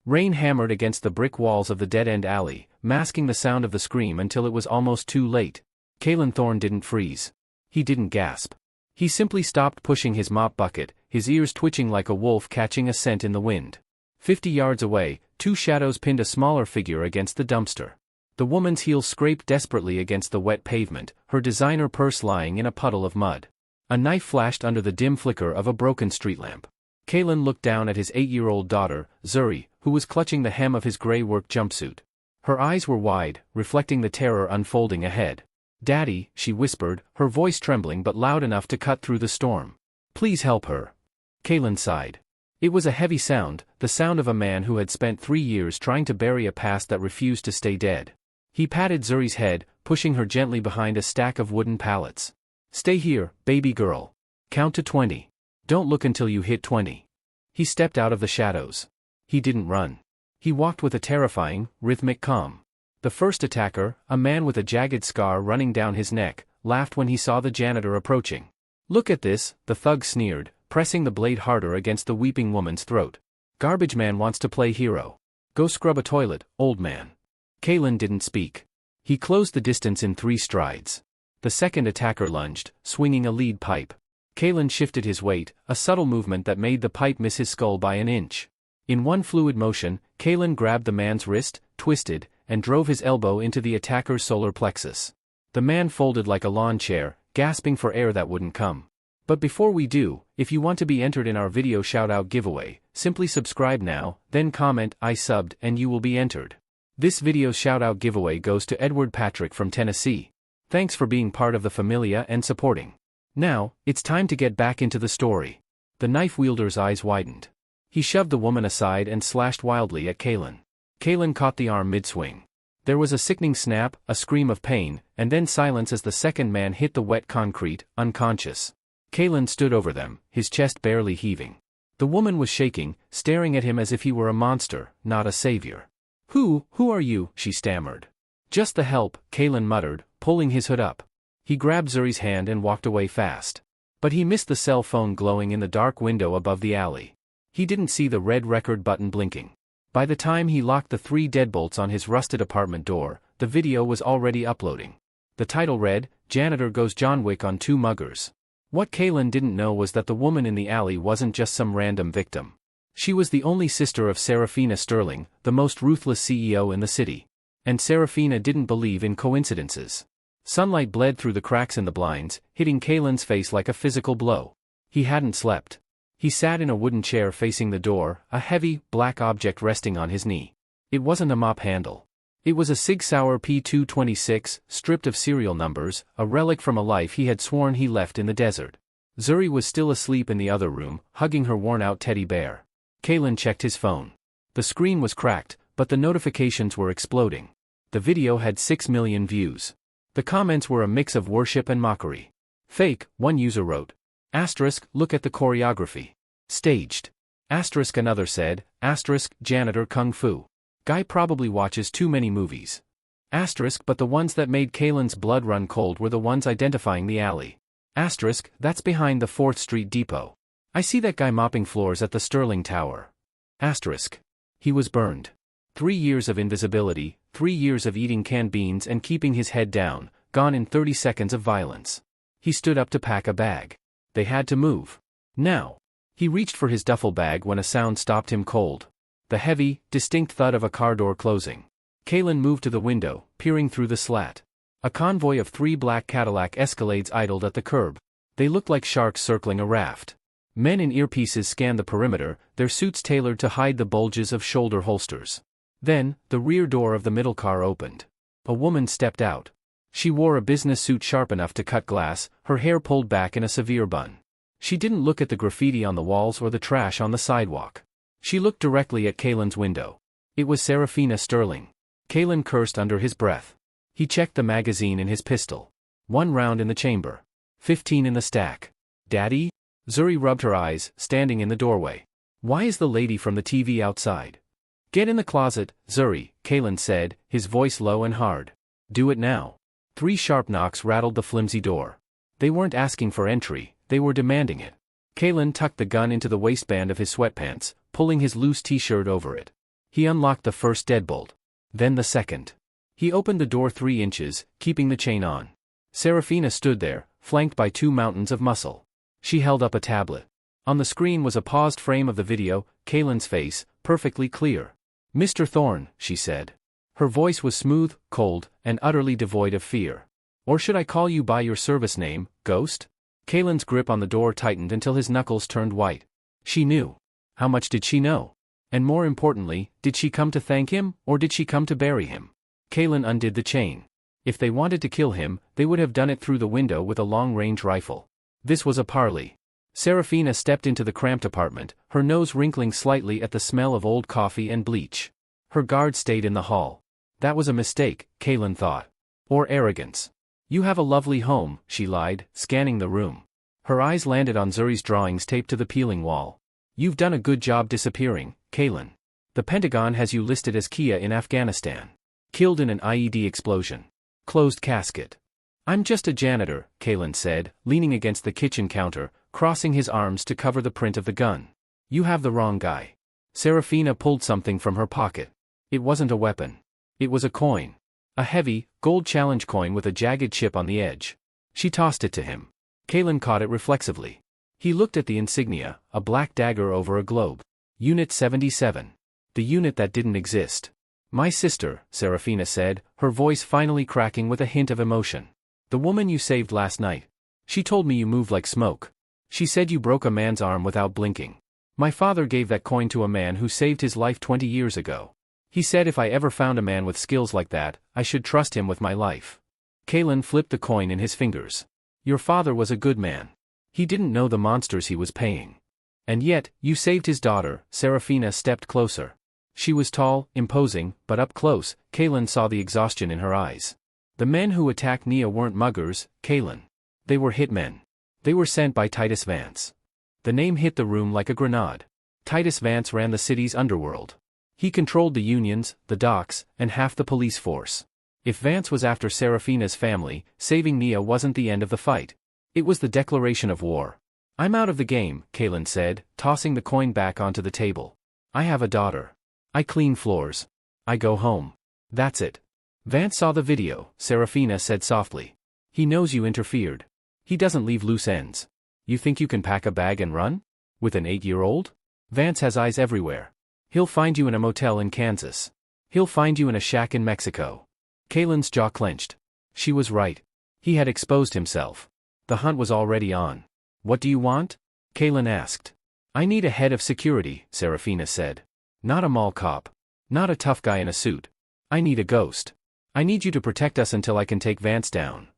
Rain hammered against the brick walls of the dead-end alley, masking the sound of the scream until it was almost too late. Kaelen Thorne didn't freeze. He didn't gasp. He simply stopped pushing his mop bucket, his ears twitching like a wolf catching a scent in the wind. 50 yards away, two shadows pinned a smaller figure against the dumpster. The woman's heels scraped desperately against the wet pavement, her designer purse lying in a puddle of mud. A knife flashed under the dim flicker of a broken street lamp. Kaelen looked down at his 8-year-old daughter, Zuri, who was clutching the hem of his gray work jumpsuit. Her eyes were wide, reflecting the terror unfolding ahead. "Daddy," she whispered, her voice trembling but loud enough to cut through the storm. "Please help her." Kaelen sighed. It was a heavy sound, the sound of a man who had spent 3 years trying to bury a past that refused to stay dead. He patted Zuri's head, pushing her gently behind a stack of wooden pallets. "Stay here, baby girl. Count to 20. Don't look until you hit 20. He stepped out of the shadows. He didn't run. He walked with a terrifying, rhythmic calm. The first attacker, a man with a jagged scar running down his neck, laughed when he saw the janitor approaching. "Look at this," the thug sneered, pressing the blade harder against the weeping woman's throat. "Garbage man wants to play hero. Go scrub a toilet, old man." Kaelen didn't speak. He closed the distance in 3 strides. The second attacker lunged, swinging a lead pipe. Kaelen shifted his weight, a subtle movement that made the pipe miss his skull by an inch. In one fluid motion, Kaelen grabbed the man's wrist, twisted, and drove his elbow into the attacker's solar plexus. The man folded like a lawn chair, gasping for air that wouldn't come. But before we do, if you want to be entered in our video shoutout giveaway, simply subscribe now, then comment "I subbed" and you will be entered. This video's shoutout giveaway goes to Edward Patrick from Tennessee. Thanks for being part of the familia and supporting. Now, it's time to get back into the story. The knife wielder's eyes widened. He shoved the woman aside and slashed wildly at Kaelen. Kaelen caught the arm mid-swing. There was a sickening snap, a scream of pain, and then silence as the second man hit the wet concrete, unconscious. Kaelen stood over them, his chest barely heaving. The woman was shaking, staring at him as if he were a monster, not a savior. Who are you?" she stammered. "Just the help," Kaelen muttered, pulling his hood up. He grabbed Zuri's hand and walked away fast. But he missed the cell phone glowing in the dark window above the alley. He didn't see the red record button blinking. By the time he locked the 3 deadbolts on his rusted apartment door, the video was already uploading. The title read, "Janitor Goes John Wick on 2 Muggers." What Kaelen didn't know was that the woman in the alley wasn't just some random victim. She was the only sister of Seraphina Sterling, the most ruthless CEO in the city. And Seraphina didn't believe in coincidences. Sunlight bled through the cracks in the blinds, hitting Kaelen's face like a physical blow. He hadn't slept. He sat in a wooden chair facing the door, a heavy, black object resting on his knee. It wasn't a mop handle. It was a Sig Sauer P226, stripped of serial numbers, a relic from a life he had sworn he left in the desert. Zuri was still asleep in the other room, hugging her worn-out teddy bear. Kaelen checked his phone. The screen was cracked, but the notifications were exploding. The video had 6 million views. The comments were a mix of worship and mockery. "Fake," one user wrote. Asterisk, "Look at the choreography." "Staged." Asterisk, another said. Asterisk, "Janitor Kung Fu. Guy probably watches too many movies." Asterisk, "But the ones that made Kaelen's blood run cold were the ones identifying the alley." Asterisk, "That's behind the 4th Street Depot. I see that guy mopping floors at the Sterling Tower." Asterisk. He was burned. 3 years of invisibility, 3 years of eating canned beans and keeping his head down, gone in 30 seconds of violence. He stood up to pack a bag. They had to move. Now. He reached for his duffel bag when a sound stopped him cold. The heavy, distinct thud of a car door closing. Kaelen moved to the window, peering through the slat. A convoy of 3 black Cadillac Escalades idled at the curb. They looked like sharks circling a raft. Men in earpieces scanned the perimeter, their suits tailored to hide the bulges of shoulder holsters. Then, the rear door of the middle car opened. A woman stepped out. She wore a business suit sharp enough to cut glass, her hair pulled back in a severe bun. She didn't look at the graffiti on the walls or the trash on the sidewalk. She looked directly at Kaelen's window. It was Seraphina Sterling. Kaelen cursed under his breath. He checked the magazine in his pistol. 1 round in the chamber. 15 in the stack. "Daddy?" Zuri rubbed her eyes, standing in the doorway. "Why is the lady from the TV outside?" "Get in the closet, Zuri," Kaelen said, his voice low and hard. "Do it now." 3 sharp knocks rattled the flimsy door. They weren't asking for entry, they were demanding it. Kaelen tucked the gun into the waistband of his sweatpants, pulling his loose t-shirt over it. He unlocked the first deadbolt. Then the second. He opened the door 3 inches, keeping the chain on. Seraphina stood there, flanked by 2 mountains of muscle. She held up a tablet. On the screen was a paused frame of the video, Kaelen's face, perfectly clear. "Mr. Thorne," she said. Her voice was smooth, cold, and utterly devoid of fear. "Or should I call you by your service name, Ghost?" Kaelen's grip on the door tightened until his knuckles turned white. She knew. How much did she know? And more importantly, did she come to thank him, or did she come to bury him? Kaelen undid the chain. If they wanted to kill him, they would have done it through the window with a long-range rifle. This was a parley. Seraphina stepped into the cramped apartment, her nose wrinkling slightly at the smell of old coffee and bleach. Her guard stayed in the hall. That was a mistake, Kaelen thought. Or arrogance. "You have a lovely home," she lied, scanning the room. Her eyes landed on Zuri's drawings taped to the peeling wall. "You've done a good job disappearing, Kaelen. The Pentagon has you listed as Kia in Afghanistan. Killed in an IED explosion. Closed casket." "I'm just a janitor," Kaelen said, leaning against the kitchen counter, crossing his arms to cover the print of the gun. "You have the wrong guy." Seraphina pulled something from her pocket. It wasn't a weapon. It was a coin. A heavy, gold challenge coin with a jagged chip on the edge. She tossed it to him. Kaelen caught it reflexively. He looked at the insignia, a black dagger over a globe. Unit 77. The unit that didn't exist. "My sister," Seraphina said, her voice finally cracking with a hint of emotion. "The woman you saved last night. She told me you moved like smoke. She said you broke a man's arm without blinking. My father gave that coin to a man who saved his life 20 years ago. He said if I ever found a man with skills like that, I should trust him with my life." Kaelen flipped the coin in his fingers. "Your father was a good man. He didn't know the monsters he was paying. And yet, you saved his daughter." Seraphina stepped closer. She was tall, imposing, but up close, Kaelen saw the exhaustion in her eyes. The men who attacked Nia weren't muggers, Kaelen. They were hitmen. They were sent by Titus Vance. The name hit the room like a grenade. Titus Vance ran the city's underworld. He controlled the unions, the docks, and half the police force. If Vance was after Seraphina's family, saving Nia wasn't the end of the fight. It was the declaration of war. "I'm out of the game," Kaelen said, tossing the coin back onto the table. "I have a daughter. I clean floors. I go home. That's it." "Vance saw the video," Seraphina said softly. "He knows you interfered. He doesn't leave loose ends. You think you can pack a bag and run? With an 8-year-old? Vance has eyes everywhere. He'll find you in a motel in Kansas. He'll find you in a shack in Mexico." Kaelen's jaw clenched. She was right. He had exposed himself. The hunt was already on. "What do you want?" Kaelen asked. "I need a head of security," Seraphina said. "Not a mall cop. Not a tough guy in a suit. I need a ghost. I need you to protect us until I can take Vance down."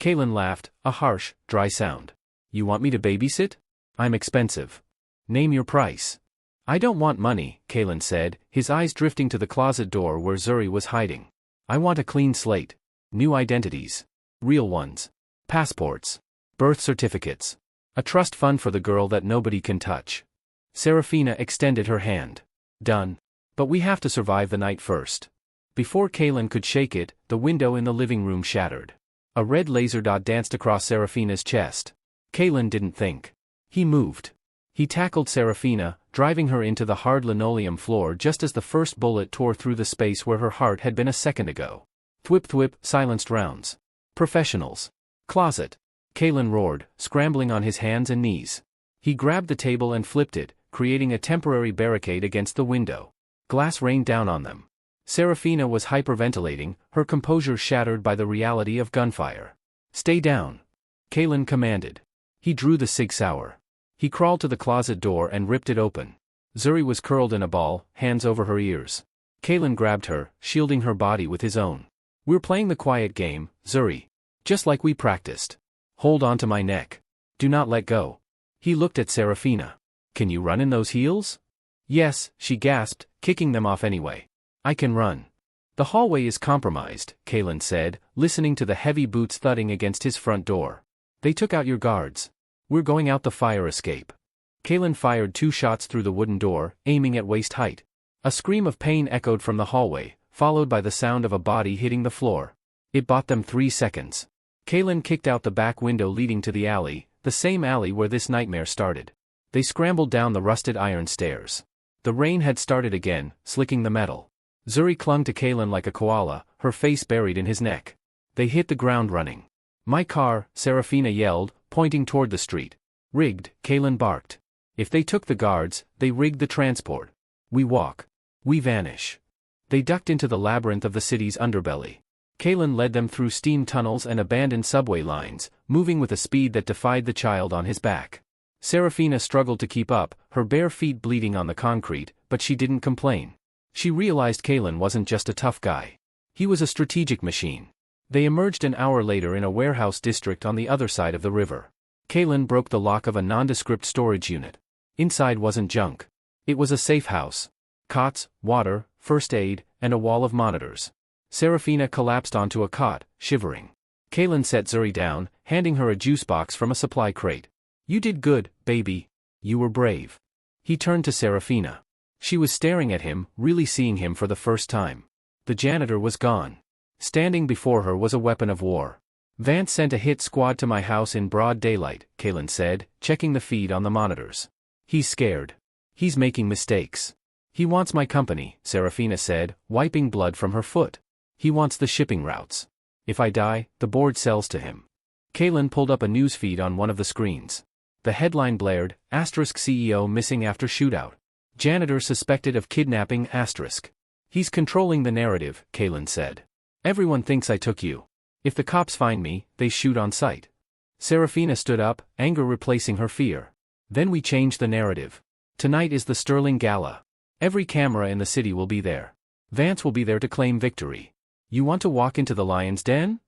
Kaelen laughed, a harsh, dry sound. "You want me to babysit? I'm expensive. Name your price." "I don't want money," Kaelen said, his eyes drifting to the closet door where Zuri was hiding. "I want a clean slate. New identities. Real ones. Passports. Birth certificates. A trust fund for the girl that nobody can touch." Seraphina extended her hand. "Done. But we have to survive the night first." Before Kaelen could shake it, the window in the living room shattered. A red laser dot danced across Seraphina's chest. Kaelen didn't think. He moved. He tackled Seraphina, driving her into the hard linoleum floor just as the first bullet tore through the space where her heart had been a second ago. Thwip thwip, silenced rounds. "Professionals. Closet." Kaelen roared, scrambling on his hands and knees. He grabbed the table and flipped it, creating a temporary barricade against the window. Glass rained down on them. Seraphina was hyperventilating, her composure shattered by the reality of gunfire. "Stay down," Kaelen commanded. He drew the Sig Sauer. He crawled to the closet door and ripped it open. Zuri was curled in a ball, hands over her ears. Kaelen grabbed her, shielding her body with his own. "We're playing the quiet game, Zuri. Just like we practiced. Hold on to my neck. Do not let go." He looked at Seraphina. "Can you run in those heels?" "Yes," she gasped, kicking them off anyway. "I can run." "The hallway is compromised," Kaelen said, listening to the heavy boots thudding against his front door. "They took out your guards. We're going out the fire escape." Kaelen fired 2 shots through the wooden door, aiming at waist height. A scream of pain echoed from the hallway, followed by the sound of a body hitting the floor. It bought them 3 seconds. Kaelen kicked out the back window leading to the alley, the same alley where this nightmare started. They scrambled down the rusted iron stairs. The rain had started again, slicking the metal. Zuri clung to Kaelen like a koala, her face buried in his neck. They hit the ground running. "My car," Seraphina yelled, pointing toward the street. "Rigged," Kaelen barked. "If they took the guards, they rigged the transport. We walk. We vanish." They ducked into the labyrinth of the city's underbelly. Kaelen led them through steam tunnels and abandoned subway lines, moving with a speed that defied the child on his back. Seraphina struggled to keep up, her bare feet bleeding on the concrete, but she didn't complain. She realized Kaelen wasn't just a tough guy. He was a strategic machine. They emerged an hour later in a warehouse district on the other side of the river. Kaelen broke the lock of a nondescript storage unit. Inside wasn't junk. It was a safe house. Cots, water, first aid, and a wall of monitors. Seraphina collapsed onto a cot, shivering. Kaelen set Zuri down, handing her a juice box from a supply crate. "You did good, baby. You were brave." He turned to Seraphina. She was staring at him, really seeing him for the first time. The janitor was gone. Standing before her was a weapon of war. "Vance sent a hit squad to my house in broad daylight," Kaelen said, checking the feed on the monitors. "He's scared. He's making mistakes. He wants my company," Seraphina said, wiping blood from her foot. "He wants the shipping routes. If I die, the board sells to him." Kaelen pulled up a news feed on one of the screens. The headline blared, *CEO missing after shootout. Janitor suspected of kidnapping*. "He's controlling the narrative," Kaelen said. "Everyone thinks I took you. If the cops find me, they shoot on sight." Seraphina stood up, anger replacing her fear. "Then we change the narrative. Tonight is the Sterling Gala. Every camera in the city will be there. Vance will be there to claim victory. You want to walk into the lion's den?"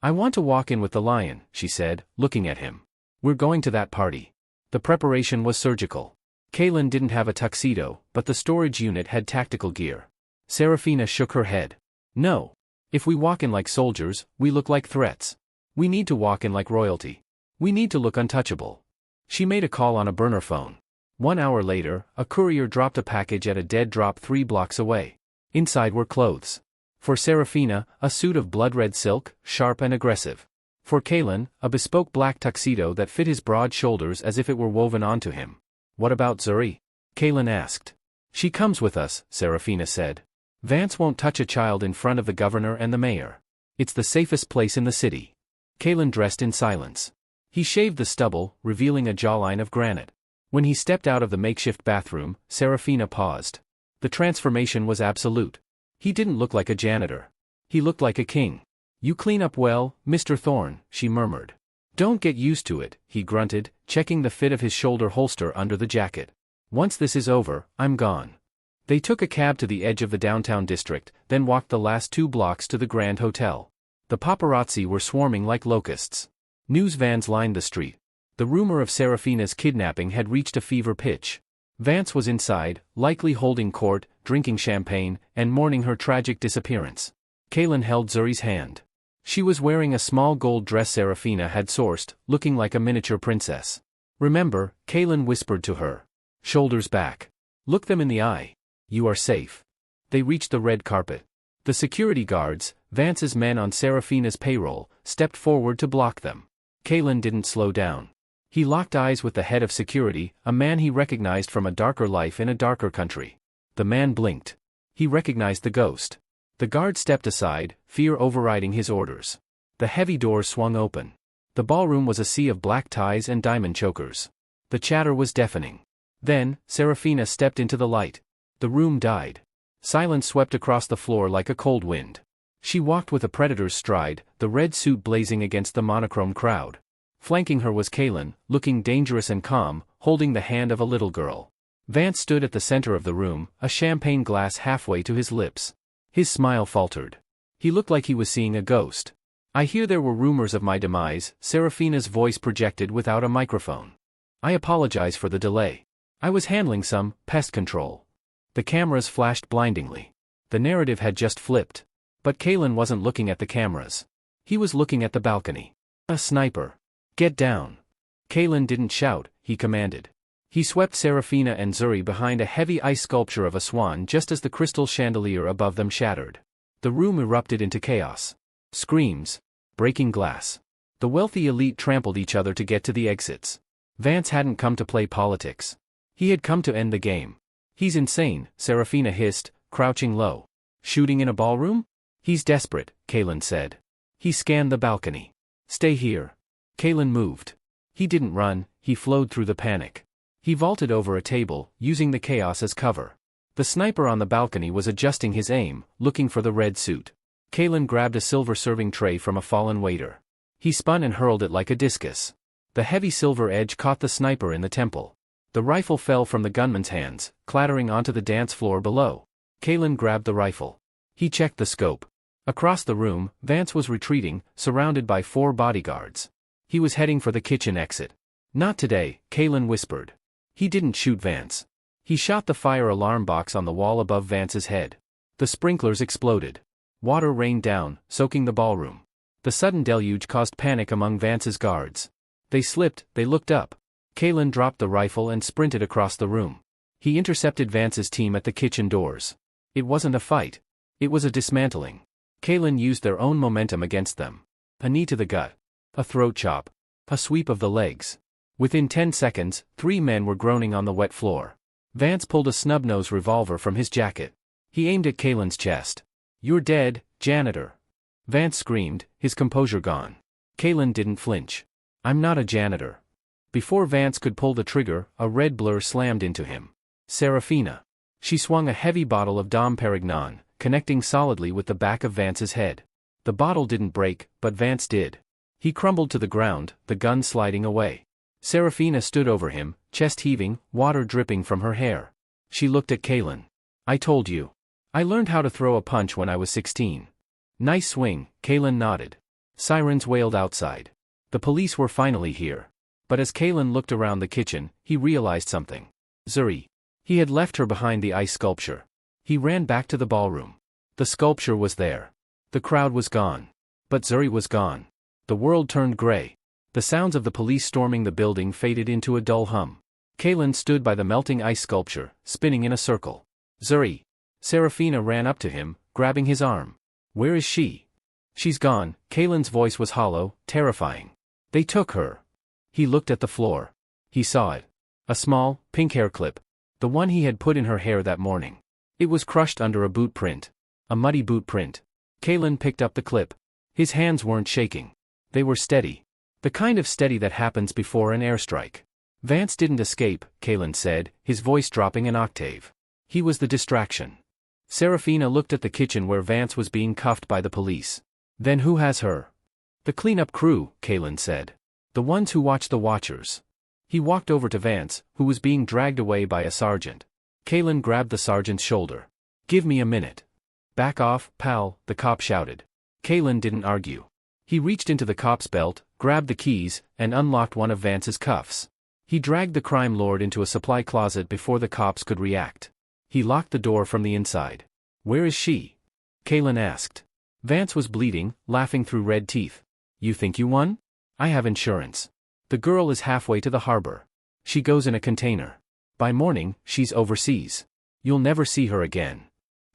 "I want to walk in with the lion," she said, looking at him. "We're going to that party." The preparation was surgical. Kaelen didn't have a tuxedo, but the storage unit had tactical gear. Seraphina shook her head. "No. If we walk in like soldiers, we look like threats. We need to walk in like royalty. We need to look untouchable." She made a call on a burner phone. 1 hour later, a courier dropped a package at a dead drop 3 blocks away. Inside were clothes. For Seraphina, a suit of blood-red silk, sharp and aggressive. For Kaelen, a bespoke black tuxedo that fit his broad shoulders as if it were woven onto him. "What about Zuri?" Kaelen asked. "She comes with us," Seraphina said. "Vance won't touch a child in front of the governor and the mayor. It's the safest place in the city." Kaelen dressed in silence. He shaved the stubble, revealing a jawline of granite. When he stepped out of the makeshift bathroom, Seraphina paused. The transformation was absolute. He didn't look like a janitor. He looked like a king. "You clean up well, Mr. Thorne," she murmured. "Don't get used to it," he grunted, checking the fit of his shoulder holster under the jacket. "Once this is over, I'm gone." They took a cab to the edge of the downtown district, then walked the last 2 blocks to the Grand Hotel. The paparazzi were swarming like locusts. News vans lined the street. The rumor of Seraphina's kidnapping had reached a fever pitch. Vance was inside, likely holding court, drinking champagne, and mourning her tragic disappearance. Kaelen held Zuri's hand. She was wearing a small gold dress Seraphina had sourced, looking like a miniature princess. "Remember," Kaelen whispered to her. "Shoulders back. Look them in the eye. You are safe." They reached the red carpet. The security guards, Vance's men on Seraphina's payroll, stepped forward to block them. Kaelen didn't slow down. He locked eyes with the head of security, a man he recognized from a darker life in a darker country. The man blinked. He recognized the ghost. The guard stepped aside, fear overriding his orders. The heavy doors swung open. The ballroom was a sea of black ties and diamond chokers. The chatter was deafening. Then, Seraphina stepped into the light. The room died. Silence swept across the floor like a cold wind. She walked with a predator's stride, the red suit blazing against the monochrome crowd. Flanking her was Kaelen, looking dangerous and calm, holding the hand of a little girl. Vance stood at the center of the room, a champagne glass halfway to his lips. His smile faltered. He looked like he was seeing a ghost. "I hear there were rumors of my demise," Seraphina's voice projected without a microphone. "I apologize for the delay. I was handling some pest control." The cameras flashed blindingly. The narrative had just flipped. But Kaelen wasn't looking at the cameras. He was looking at the balcony. "A sniper. Get down." Kaelen didn't shout, he commanded. He swept Seraphina and Zuri behind a heavy ice sculpture of a swan just as the crystal chandelier above them shattered. The room erupted into chaos. Screams. Breaking glass. The wealthy elite trampled each other to get to the exits. Vance hadn't come to play politics. He had come to end the game. He's insane, Seraphina hissed, crouching low. Shooting in a ballroom? He's desperate, Kaelen said. He scanned the balcony. Stay here. Kaelen moved. He didn't run, he flowed through the panic. He vaulted over a table, using the chaos as cover. The sniper on the balcony was adjusting his aim, looking for the red suit. Kaelen grabbed a silver serving tray from a fallen waiter. He spun and hurled it like a discus. The heavy silver edge caught the sniper in the temple. The rifle fell from the gunman's hands, clattering onto the dance floor below. Kaelen grabbed the rifle. He checked the scope. Across the room, Vance was retreating, surrounded by 4 bodyguards. He was heading for the kitchen exit. Not today, Kaelen whispered. He didn't shoot Vance. He shot the fire alarm box on the wall above Vance's head. The sprinklers exploded. Water rained down, soaking the ballroom. The sudden deluge caused panic among Vance's guards. They slipped, they looked up. Kaelen dropped the rifle and sprinted across the room. He intercepted Vance's team at the kitchen doors. It wasn't a fight. It was a dismantling. Kaelen used their own momentum against them. A knee to the gut. A throat chop. A sweep of the legs. Within 10 seconds, 3 men were groaning on the wet floor. Vance pulled a snub-nose revolver from his jacket. He aimed at Kaelen's chest. You're dead, janitor. Vance screamed, his composure gone. Kaelen didn't flinch. I'm not a janitor. Before Vance could pull the trigger, a red blur slammed into him. Seraphina. She swung a heavy bottle of Dom Perignon, connecting solidly with the back of Vance's head. The bottle didn't break, but Vance did. He crumbled to the ground, the gun sliding away. Seraphina stood over him, chest heaving, water dripping from her hair. She looked at Kaelen. I told you. I learned how to throw a punch when I was 16. Nice swing, Kaelen nodded. Sirens wailed outside. The police were finally here. But as Kaelen looked around the kitchen, he realized something. Zuri. He had left her behind the ice sculpture. He ran back to the ballroom. The sculpture was there. The crowd was gone. But Zuri was gone. The world turned gray. The sounds of the police storming the building faded into a dull hum. Kaelen stood by the melting ice sculpture, spinning in a circle. Zuri. Seraphina ran up to him, grabbing his arm. Where is she? She's gone. Kaelen's voice was hollow, terrifying. They took her. He looked at the floor. He saw it. A small, pink hair clip. The one he had put in her hair that morning. It was crushed under a boot print. A muddy boot print. Kaelen picked up the clip. His hands weren't shaking. They were steady. The kind of steady that happens before an airstrike. Vance didn't escape, Kaelen said, his voice dropping an octave. He was the distraction. Seraphina looked at the kitchen where Vance was being cuffed by the police. Then who has her? The cleanup crew, Kaelen said. The ones who watch the watchers. He walked over to Vance, who was being dragged away by a sergeant. Kaelen grabbed the sergeant's shoulder. Give me a minute. Back off, pal, the cop shouted. Kaelen didn't argue. He reached into the cop's belt, grabbed the keys, and unlocked one of Vance's cuffs. He dragged the crime lord into a supply closet before the cops could react. He locked the door from the inside. Where is she? Kaelen asked. Vance was bleeding, laughing through red teeth. You think you won? I have insurance. The girl is halfway to the harbor. She goes in a container. By morning, she's overseas. You'll never see her again.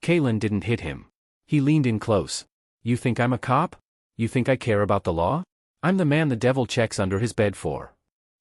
Kaelen didn't hit him. He leaned in close. You think I'm a cop? You think I care about the law? I'm the man the devil checks under his bed for.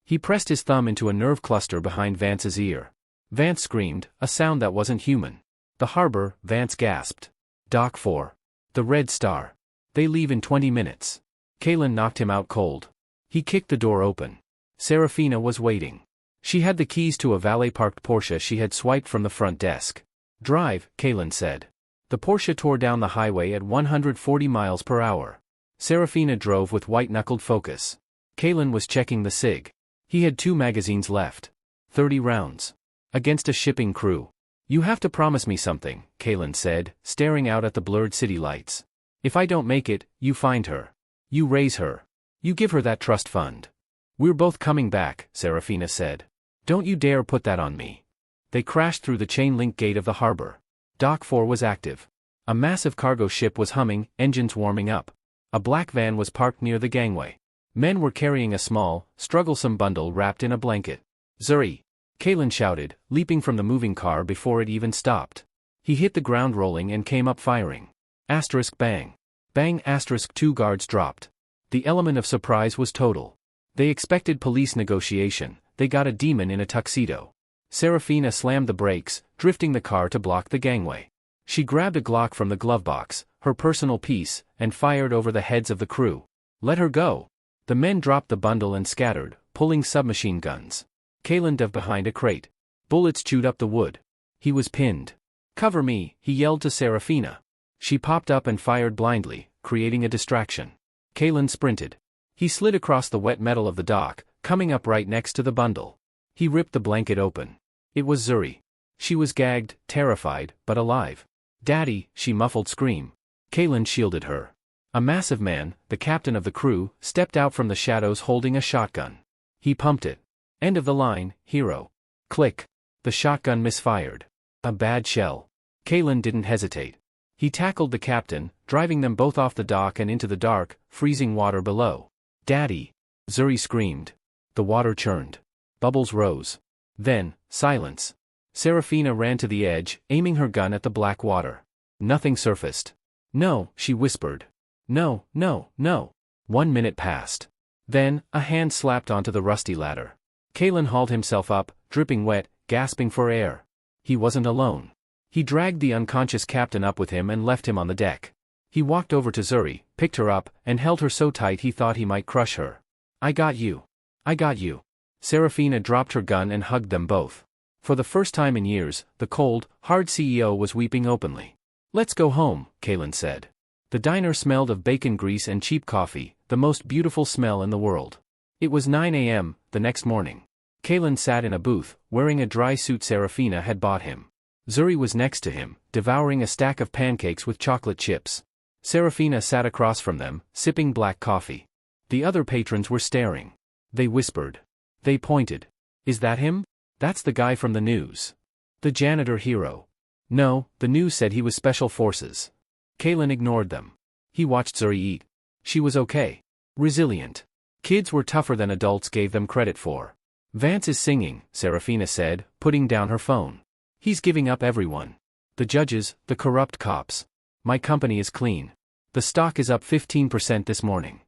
He pressed his thumb into a nerve cluster behind Vance's ear. Vance screamed, a sound that wasn't human. The harbor, Vance gasped. Dock 4. The Red Star. They leave in 20 minutes. Kaelen knocked him out cold. He kicked the door open. Seraphina was waiting. She had the keys to a valet-parked Porsche she had swiped from the front desk. Drive, Kaelen said. The Porsche tore down the highway at 140 miles per hour. Seraphina drove with white-knuckled focus. Kaelen was checking the SIG. He had 2 magazines left. 30 rounds. Against a shipping crew. You have to promise me something, Kaelen said, staring out at the blurred city lights. If I don't make it, you find her. You raise her. You give her that trust fund. We're both coming back, Seraphina said. Don't you dare put that on me. They crashed through the chain-link gate of the harbor. Dock 4 was active. A massive cargo ship was humming, engines warming up. A black van was parked near the gangway. Men were carrying a small, strugglesome bundle wrapped in a blanket. Zuri! Kaelen shouted, leaping from the moving car before it even stopped. He hit the ground rolling and came up firing. Asterisk bang. Bang asterisk 2 guards dropped. The element of surprise was total. They expected police negotiation, they got a demon in a tuxedo. Seraphina slammed the brakes, drifting the car to block the gangway. She grabbed a Glock from the glove box, her personal piece, and fired over the heads of the crew. Let her go. The men dropped the bundle and scattered, pulling submachine guns. Kaelen dove behind a crate. Bullets chewed up the wood. He was pinned. Cover me, he yelled to Seraphina. She popped up and fired blindly, creating a distraction. Kaelen sprinted. He slid across the wet metal of the dock, coming up right next to the bundle. He ripped the blanket open. It was Zuri. She was gagged, terrified, but alive. Daddy, she muffled scream. Kaelen shielded her. A massive man, the captain of the crew, stepped out from the shadows holding a shotgun. He pumped it. End of the line, hero. Click. The shotgun misfired. A bad shell. Kaelen didn't hesitate. He tackled the captain, driving them both off the dock and into the dark, freezing water below. Daddy! Zuri screamed. The water churned. Bubbles rose. Then, silence. Seraphina ran to the edge, aiming her gun at the black water. Nothing surfaced. No, she whispered. No, no, no. 1 minute passed. Then, a hand slapped onto the rusty ladder. Kaelen hauled himself up, dripping wet, gasping for air. He wasn't alone. He dragged the unconscious captain up with him and left him on the deck. He walked over to Zuri, picked her up, and held her so tight he thought he might crush her. I got you. I got you. Seraphina dropped her gun and hugged them both. For the first time in years, the cold, hard CEO was weeping openly. Let's go home, Kaelen said. The diner smelled of bacon grease and cheap coffee, the most beautiful smell in the world. It was 9 a.m. the next morning. Kaelen sat in a booth, wearing a dry suit Seraphina had bought him. Zuri was next to him, devouring a stack of pancakes with chocolate chips. Seraphina sat across from them, sipping black coffee. The other patrons were staring. They whispered. They pointed. Is that him? That's the guy from the news. The janitor hero. No, the news said he was special forces. Kaelen ignored them. He watched Zuri eat. She was okay. Resilient. Kids were tougher than adults gave them credit for. Vance is singing, Seraphina said, putting down her phone. He's giving up everyone. The judges, the corrupt cops. My company is clean. The stock is up 15% this morning.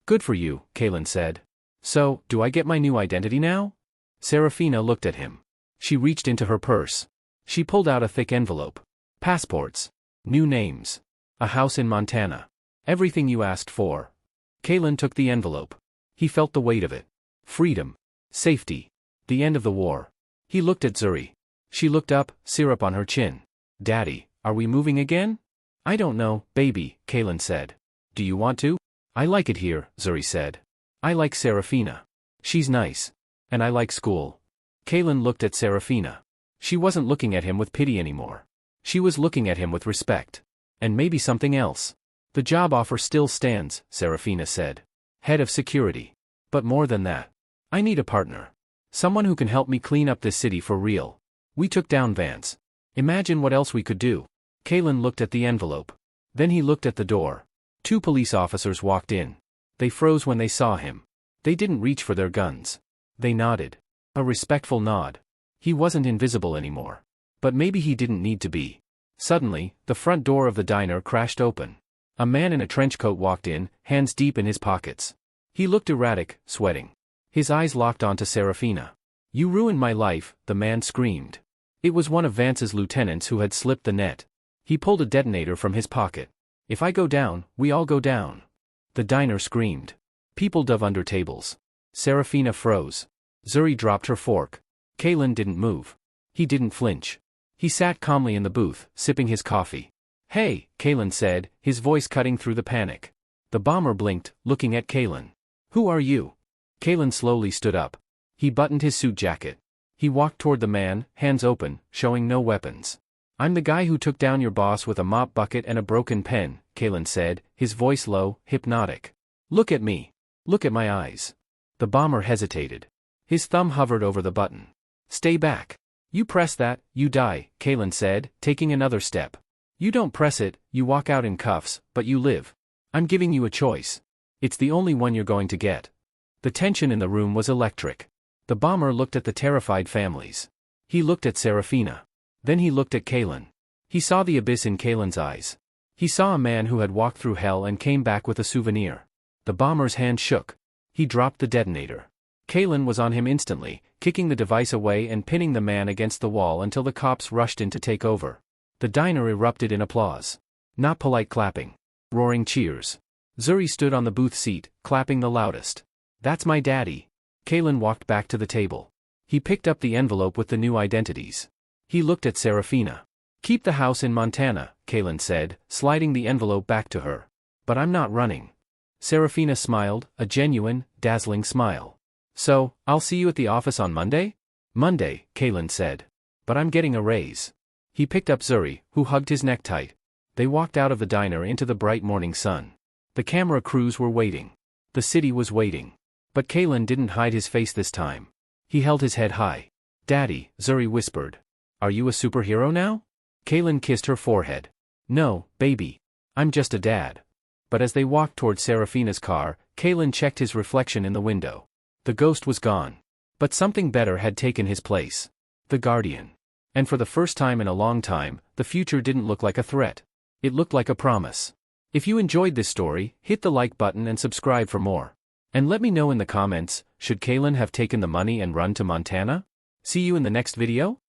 Good for you, Kaelen said. So, do I get my new identity now? Seraphina looked at him. She reached into her purse. She pulled out a thick envelope. Passports. New names. A house in Montana. Everything you asked for. Kaelen took the envelope. He felt the weight of it. Freedom. Safety. The end of the war. He looked at Zuri. She looked up, syrup on her chin. Daddy, are we moving again? I don't know, baby, Kaelen said. Do you want to? I like it here, Zuri said. I like Seraphina. She's nice. And I like school. Kaelen looked at Seraphina. She wasn't looking at him with pity anymore. She was looking at him with respect. And maybe something else. The job offer still stands, Seraphina said. Head of security. But more than that. I need a partner. Someone who can help me clean up this city for real. We took down Vance. Imagine what else we could do. Kaelen looked at the envelope. Then he looked at the door. 2 police officers walked in. They froze when they saw him. They didn't reach for their guns. They nodded. A respectful nod. He wasn't invisible anymore. But maybe he didn't need to be. Suddenly, the front door of the diner crashed open. A man in a trench coat walked in, hands deep in his pockets. He looked erratic, sweating. His eyes locked onto Seraphina. You ruined my life, the man screamed. It was one of Vance's lieutenants who had slipped the net. He pulled a detonator from his pocket. If I go down, we all go down. The diner screamed. People dove under tables. Seraphina froze. Zuri dropped her fork. Kaelen didn't move. He didn't flinch. He sat calmly in the booth, sipping his coffee. Hey, Kaelen said, his voice cutting through the panic. The bomber blinked, looking at Kaelen. Who are you? Kaelen slowly stood up. He buttoned his suit jacket. He walked toward the man, hands open, showing no weapons. I'm the guy who took down your boss with a mop bucket and a broken pen, Kaelen said, his voice low, hypnotic. Look at me. Look at my eyes. The bomber hesitated. His thumb hovered over the button. Stay back. You press that, you die, Kaelen said, taking another step. You don't press it, you walk out in cuffs, but you live. I'm giving you a choice. It's the only one you're going to get. The tension in the room was electric. The bomber looked at the terrified families. He looked at Seraphina. Then he looked at Kaelen. He saw the abyss in Kaelen's eyes. He saw a man who had walked through hell and came back with a souvenir. The bomber's hand shook. He dropped the detonator. Kaelen was on him instantly, kicking the device away and pinning the man against the wall until the cops rushed in to take over. The diner erupted in applause. Not polite clapping. Roaring cheers. Zuri stood on the booth seat, clapping the loudest. "That's my daddy." Kaelen walked back to the table. He picked up the envelope with the new identities. He looked at Seraphina. "Keep the house in Montana," Kaelen said, sliding the envelope back to her. "But I'm not running." Seraphina smiled, a genuine, dazzling smile. "So, I'll see you at the office on Monday?" "Monday," Kaelen said. "But I'm getting a raise." He picked up Zuri, who hugged his neck tight. They walked out of the diner into the bright morning sun. The camera crews were waiting. The city was waiting. But Kaelen didn't hide his face this time. He held his head high. "Daddy," Zuri whispered. "Are you a superhero now?" Kaelen kissed her forehead. "No, baby. I'm just a dad." But as they walked toward Seraphina's car, Kaelen checked his reflection in the window. The ghost was gone. But something better had taken his place. The Guardian. And for the first time in a long time, the future didn't look like a threat. It looked like a promise. If you enjoyed this story, hit the like button and subscribe for more. And let me know in the comments, should Kaelen have taken the money and run to Montana? See you in the next video?